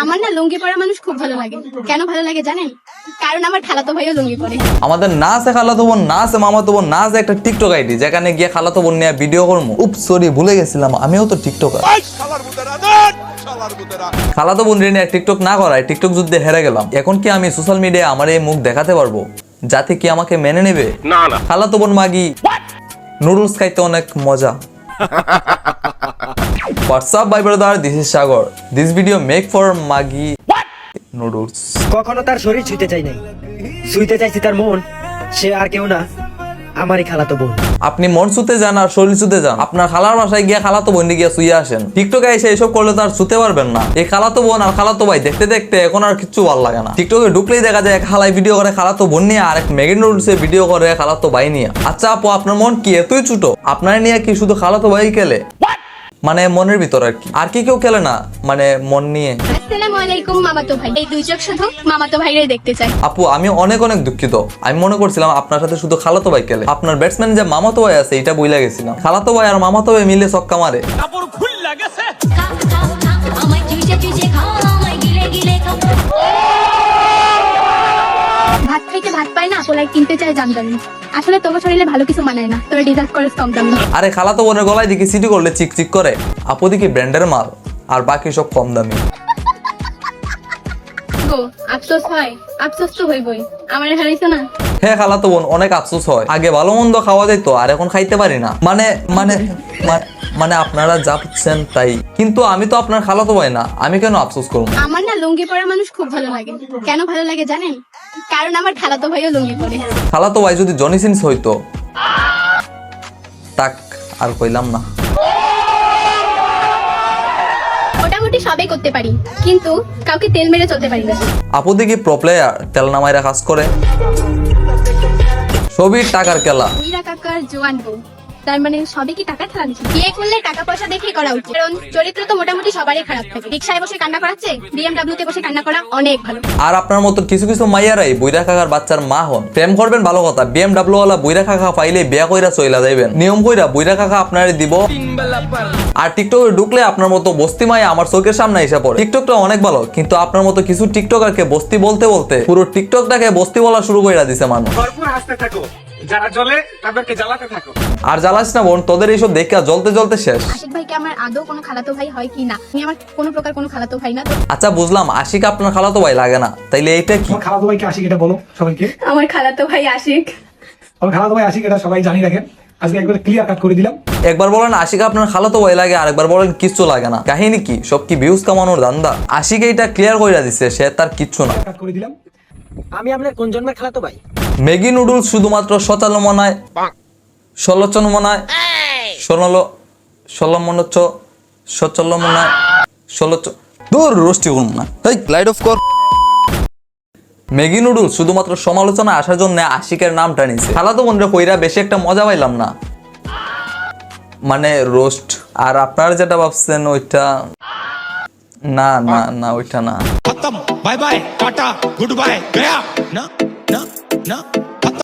আমার না লুঙ্গি পরা মানুষ খুব ভালো লাগে। কেন ভালো লাগে জানেন? কারণ আমার খালাতো ভাইও লুঙ্গি পরে। আমাদের না আছে খালাতো বোন, না আছে মামাতো বোন, না আছে একটা টিকটক আইডি যেখানে গিয়ে খালাতো বোন নিয়ে ভিডিও করবো। উপ সরি, ভুলে গেছিলাম আমিও তো টিকটকার। খালাতো বোন নিয়ে টিকটক না করায় টিকটক যুদ্ধে হেরে গেলাম। এখন কি আমি সোশ্যাল মিডিয়ায় আমার এই মুখ দেখাতে পারবো? যাতে কি আমাকে মেনে নেবে? না না। খালাতো বোন মাগি নুডলস খাইতে অনেক মজা। What's up, my brother? This is Sagar. This video make for Magi noodles. কখনো তার শরীর ছুঁতে চাই নাই, ছুঁতে চাইছি তার মন। সে আর কেউ না, আমারই খালাতো বোন। আপনি মন ছুতে যান আর শরীর ছুতে যান, আপনার খালার বাসায় গিয়ে খালাতো বোন গিয়ে শুয়ে আসেন। টিকটকে এসে এসব করলে তো আর ছুতে পারবেন না। এই খালাতো বোন আর খালাতো ভাই দেখতে দেখতে এখন আর কিছু ভালো লাগে না। টিকটকে ঢুকলেই দেখা যায় এক খালাই ভিডিও করে খালাতো বোন নিয়ে, আর এক ম্যাগি নুডলসে ভিডিও করে খালাতো ভাই নিয়ে। আচ্ছা আপু, আপনার মন কি এতই ছোট? আপনার নিয়ে কি শুধু খালাতো ভাই খেলে? মানে মনের ভিতর আর কি কেউ খেলে না? মানে মন নিয়ে। আসসালামু আলাইকুম মামাতো ভাই। এই দুই চোখ শুধু মামাতো ভাইরে দেখতে চাই। আপু আমি অনেক অনেক দুঃখিত। আমি মনে করছিলাম আপনার সাথে শুধু খালাতো ভাই খেলে। আপনার ব্যাটসম্যান যে মামাতো ভাই আছে এটা বুঝলা গেছিলাম। খালাতো ভাই আর মামাতো ভাই মিলে ছক্কা মারে। ভাত খাইতে ভাত পায় না, পোলাই কিনতে চায় জামদানি। আসলে তোমার শরীরে ভালো কিছু মানায় না, তোরা ডিজার্ভ করিস কম দামি। আরে খালাতো বোনের গলায় দিকে সিটি করলে চিক চিক করে, আপু দিকে ব্র্যান্ডের মাল, আর বাকি সব কম দামি। গো আফসোস হয়, আফসোস তো হইবই। আমারে হারাইছো না। হ্যাঁ খালাতো বোন, অনেক আফসোস হয়। আগে ভালো মন্দ খাওয়া যেত, আর এখন খাইতে পারি না। মানে মানে মানে আপনারা যা বুঝছেন তাই। কিন্তু আমি তো আপনার খালাতো ভাই না, আমি কেন আফসোস করবো? আমার না লুঙ্গি পরা মানুষ খুব ভালো লাগে। কেন ভালো লাগে জানেন? কারণ আমার খালাতো ভাইও লুঙ্গি পরে। খালাতো ভাই যদি জনি সিনস হইতো, তাক আর কইলাম না। মোটামুটি সবই করতে পারি, কিন্তু কাউকে তেল মেরে চলতে পারি না। আপু দিকে প্রো প্লেয়ার, তেল নামাইরা কাজ করে। সবই টাকার খেলা। মীরা কাকার জোয়ান বউ, তার মানে সবই কি টাকা খেলা নাকি? বিয়ে করলে টাকা পয়সা দেখে করা উচিত, কারণ চরিত্র তো মোটামুটি সবারই খারাপ থাকে। রিক্সায় বসে কান্না করাচ্ছে, BMW তে বসে কান্না করা অনেক ভালো। আর আপনার মতো কিছু কিছু মাইয়ারাই বুইরা কাকার বাচ্চার মা হন। প্রেম করবেন ভালো কথা, BMW ওয়ালা বুইরা কাকা পাইলে বিয়া কইরা চইলা যাইবেন। নিয়ম কইরা বুইরা কাকা আপনারে দিব। আর টিকটকে ঢুকলে আপনার মতো বস্তি মাইয়া আমার চোখের সামনে এসে পড়ে। টিকটকটা অনেক ভালো, কিন্তু আপনার মতো কিছু টিকটকারকে বস্তি বলতে বলতে পুরো টিকটকটাকে বস্তি বলা শুরু কইরা দিছে মানুষ। ভরপুর হাসতে থাকো, যারা জ্বলে তাদেরকে জ্বালাতে থাকো। আর জ্বালাস না বোন, তোদের এইসব দেখা জ্বলতে জ্বলতে শেষ। আশিক ভাইকে আমার আদৌ কোনো খালাতো ভাই হয় কি না? আমি আমার কোনো প্রকার কোনো খালাতো ভাই না। আচ্ছা বুঝলাম, আশিক আপনার খালাতো ভাই লাগে না, তাইলে এইটা কি? আমার খালাতো ভাইকে আশিক এটা বলো সবাইকে। আমার খালাতো ভাই আশিক। আমার খালাতো ভাই আশিক এটা সবাই জানি রাখেন। আজকে একবার ক্লিয়ার কাট করে দিলাম। একবার বলেন আশিক আপনার খালাতো ভাই লাগে, আরেকবার বলেন কিচ্ছু লাগে না। কাহিনী কি? সব কি ভিউজ কামানোর ধান্দা? আশিক এইটা ক্লিয়ার কইরা দিছে, সে তার কিচ্ছু না। কাট করে দিলাম। আমি আপনার কোন জন্মের খালাতো ভাই? ম্যাগি নুডলস শুধুমাত্র 45 মনায় 16 মনায় 16 মনোচ্চ 46 মনায় 16 দূর রোস্টি করুন না। এই লাইট অফ কর। ম্যাগি নুডলস শুধুমাত্র সমালোচনা আসার জন্য আশিকের নামটা নিছে। খালাতো বোনরা কইরা বেশি একটা মজা পাইলাম না, মানে রোস্ট। আর আপনারা যেটা ভাবছেন ওইটা না না না, ওইটা না। खत्म bye bye tata goodbye गया ना ना ना